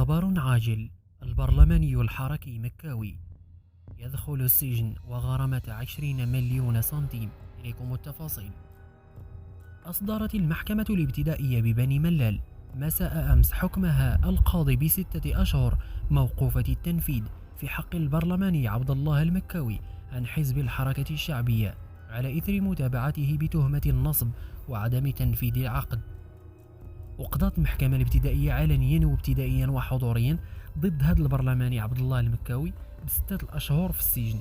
خبر عاجل. البرلماني الحركي مكاوي يدخل السجن وغرامة 20 مليون سنتيم. إليكم التفاصيل. أصدرت المحكمة الابتدائية ببني ملال مساء أمس حكمها القاضي ب6 أشهر موقوفة التنفيذ في حق البرلماني عبد الله المكاوي عن حزب الحركة الشعبية على إثر متابعته بتهمة النصب وعدم تنفيذ العقد. وقضت المحكمة الابتدائية علنيا وابتدائيا وحضوريا ضد هذا البرلماني عبد الله المكاوي ب6 أشهر في السجن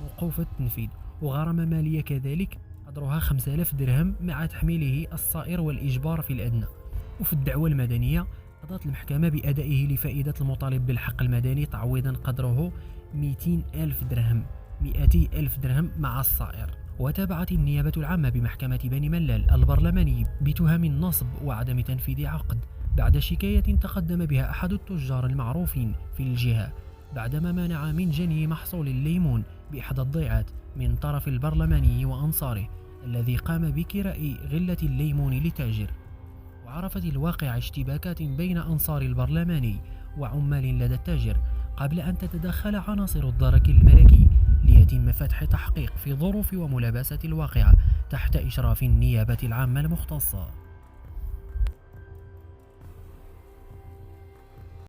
موقوف التنفيذ وغرامة مالية كذلك قدرها 5000 درهم مع تحميله الصائر والإجبار في الأدنى. وفي الدعوى المدنية قضت المحكمة بأدائه لفائدة المطالب بالحق المدني تعويضا قدره 200 ألف درهم مع الصائر. وتابعت النيابة العامة بمحكمة بني ملال البرلماني بتهم النصب وعدم تنفيذ عقد بعد شكاية تقدم بها أحد التجار المعروفين في الجهة بعدما منع من جني محصول الليمون بإحدى الضيعات من طرف البرلماني وأنصاره الذي قام بكراء غلة الليمون لتاجر. وعرفت الواقع اشتباكات بين أنصار البرلماني وعمال لدى التاجر قبل أن تتدخل عناصر الدرك الملكي ليتم فتح تحقيق في ظروف وملابسات الواقعة تحت إشراف النيابة العامة المختصة.